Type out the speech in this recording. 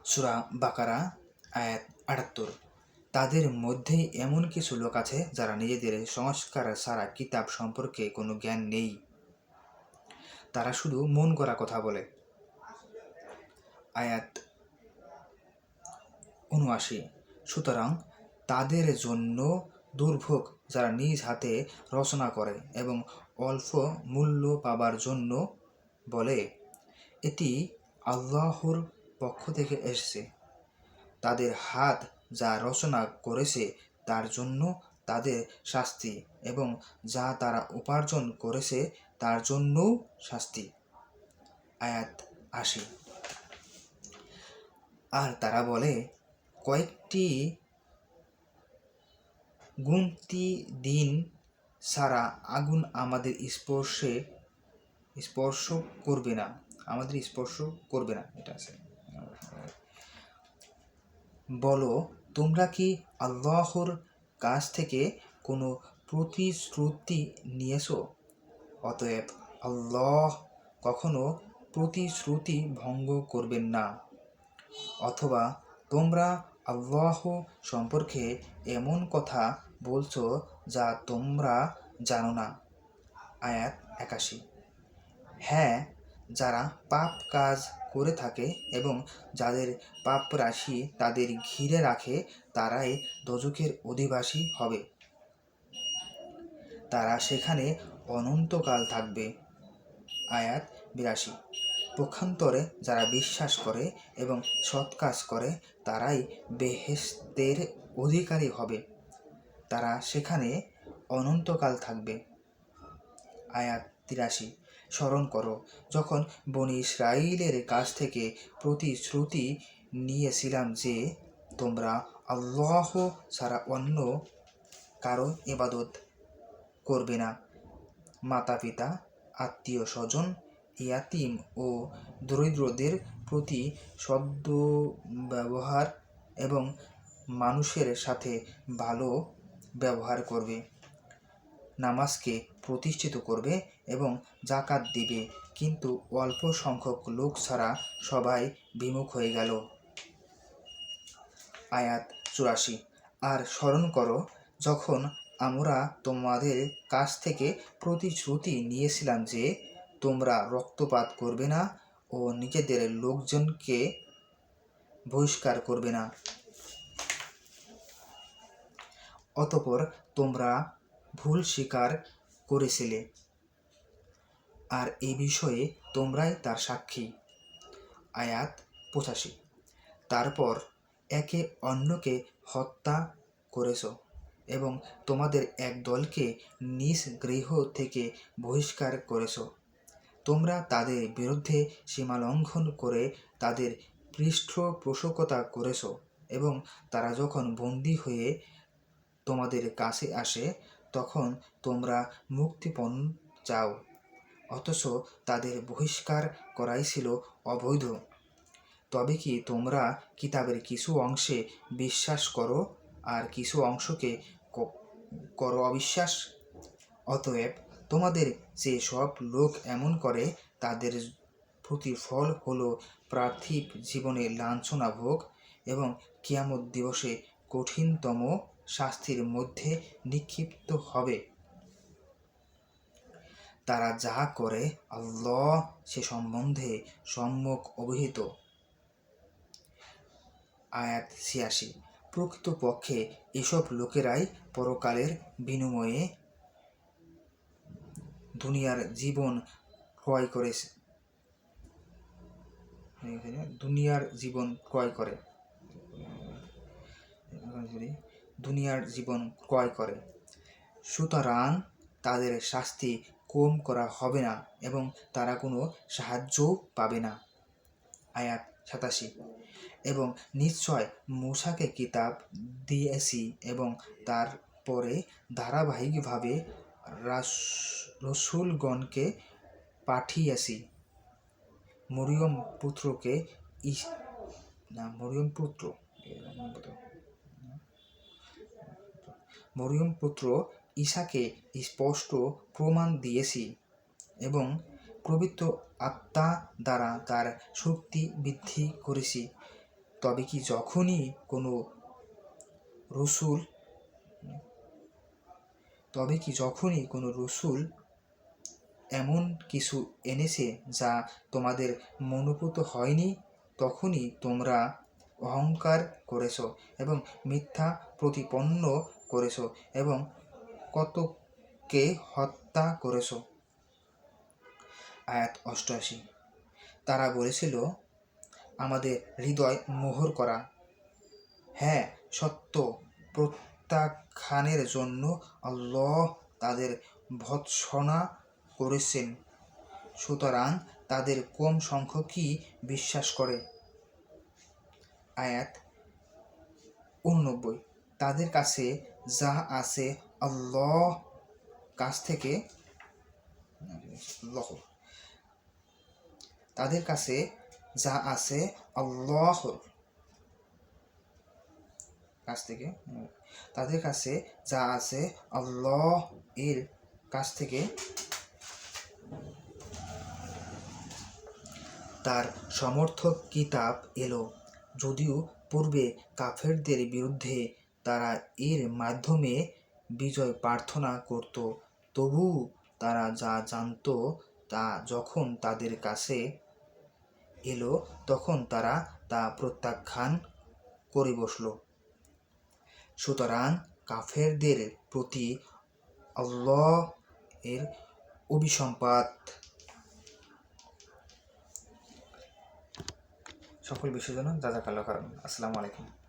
সূরা বাকারা আয়াত ৭৮। তাদের মধ্যেই এমন কিছু লোক আছে যারা নিজেদের সংস্কার ছাড়া কিতাব সম্পর্কে কোনো জ্ঞান নেই, তারা শুধু মন গড়া কথা বলে। আয়াত ৭৯। সুতরাং তাদের জন্য দুর্ভোগ যারা নিজ হাতে রচনা করে এবং অল্প মূল্য পাবার জন্য বলে, এটি আল্লাহর পক্ষ থেকে এসেছে। তাদের হাত যা রচনা করেছে তার জন্য তাদের শাস্তি, এবং যা তারা উপার্জন করেছে তার জন্যও শাস্তি। আয়াত ৮০। আর তারা বলে, কয়েকটি গুনতি দিন ছাড়া আগুন আমাদের স্পর্শ করবে না। এটা আছে। বলো, তোমরা কি আল্লাহর কাছ থেকে কোনো প্রতিশ্রুতি নিয়েছ? অতএব আল্লাহ কখনো প্রতিশ্রুতি ভঙ্গ করবেন না। অথবা তোমরা আল্লাহ সম্পর্কে এমন কথা বলছো যা তোমরা জানো না। আয়াত ৮১। হ্যাঁ, যারা পাপ কাজ করে থাকে এবং যাদের পাপ রাশি তাদের ঘিরে রাখে, তারাই দোজখের অধিবাসী হবে। তারা সেখানে অনন্তকাল থাকবে। আয়াত ৮২। পক্ষান্তরে যারা বিশ্বাস করে এবং সৎ কাজ করে তারাই বেহেশতের অধিকারী হবে, তারা সেখানে অনন্তকাল থাকবে। আয়াত ৮৩। স্মরণ করো, যখন বনী ইসরাঈলের কাছ থেকে প্রতিশ্রুতি নিয়েছিলাম যে তোমরা আল্লাহ ছাড়া অন্য কারো ইবাদত করবে না। মাতা পিতা, আত্মীয় স্বজন, ইয়াতিম ও দরিদ্রদের প্রতি সদ্ব্যবহার এবং মানুষের সাথে ভালো ব্যবহার করবে, নামাজকে প্রতিষ্ঠিত করবে এবং যাকাত দিবে, কিন্তু অল্প সংখ্যক লোক ছাড়া সবাই বিমুখ হয়ে গেল। আয়াত ৮৪। আর স্মরণ করো, যখন আমরা তোমাদের কাছ থেকে প্রতিশ্রুতি নিয়েছিলাম যে তোমরা রক্তপাত করবে না ও নিজেদের লোকজনকে বহিষ্কার করবে না। অতঃপর তোমরা ভুল স্বীকার করেছিলে, আর এ বিষয়ে তোমরাই তার সাক্ষী। আয়াত ৮৫। তারপর একে অন্যকে হত্যা করেছ এবং তোমাদের এক দলকে নিজ গৃহ থেকে বহিষ্কার করেছ। তোমরা তাদের বিরুদ্ধে সীমালঙ্ঘন করে তাদের পৃষ্ঠপোষকতা করেছ, এবং তারা যখন বন্দী হয়ে তোমাদের কাছে আসে তখন তোমরা মুক্তিপণ চাও, অথচ তাদের বহিষ্কার করাই ছিল অবৈধ। তবে কি তোমরা কিতাবের কিছু অংশে বিশ্বাস করো আর কিছু অংশকে করো অবিশ্বাস? অতএব তোমাদের যে সব লোক এমন করে তাদের প্রতিফল হলো পার্থিব জীবনে লাঞ্ছনা ভোগ এবং কিয়ামত দিবসে কঠিনতম শাস্তির মধ্যে নিক্ষিপ্ত হবে। তারা যা করে আল্লাহ সে সম্বন্ধে সম্যক অবহিত। আয়াত ৮৬। প্রকৃতপক্ষে এসব লোকেরাই পরকালের বিনিময়ে দুনিয়ার জীবন ক্রয় করে। সুতরাং তাদের শাস্তি কম করা হবে না এবং তারা কোনো সাহায্যও পাবে না। আয়াত ৮৭। এবং নিশ্চয় মূসাকে কিতাব দিয়েছি এবং তারপরে ধারাবাহিকভাবে রসূলগণকে পাঠিয়েছি। মরিয়ম পুত্র ঈসাকে স্পষ্ট প্রমাণ দিয়েছি এবং পবিত্র আত্মা দ্বারা তার শক্তি বৃদ্ধি করেছি। তবে কি যখনই কোনো রসূল এমন কিছু এনেছে যা তোমাদের মনোভূত হয়নি, তখনই তোমরা অহংকার করেছ এবং মিথ্যা প্রতিপন্ন করেছ এবং কতকে হত্যা করেছ। আয়াত 88। তারা বলেছিল, আমাদের হৃদয় মোহর করা। হ্যাঁ, সত্য প্রত্যাখ্যানের জন্য আল্লাহ তাদের ভৎসনা করেছেন, সুতরাং তাদের কম সংখ্যকই বিশ্বাস করে। আয়াত 89। তাদের কাছে যা আছে আল্লাহর কাছ থেকে তাদের কাছে যা আছে আল্লাহর এর কাছ থেকে তার সমর্থক কিতাব এলো। যদিও পূর্বে কাফেরদের বিরুদ্ধে তারা এর মাধ্যমে বিজয় প্রার্থনা করত, তবু তারা যা জানত তা যখন তাদের কাছে এলো তখন তারা তা প্রত্যাখ্যান করে বসল। সুতরাং কাফেরদের প্রতি আল্লাহ এর অভিসম্পাত। সকল বিষয়ের জন্য জাযাকাল্লাহু খাইরান। আসসালামু আলাইকুম।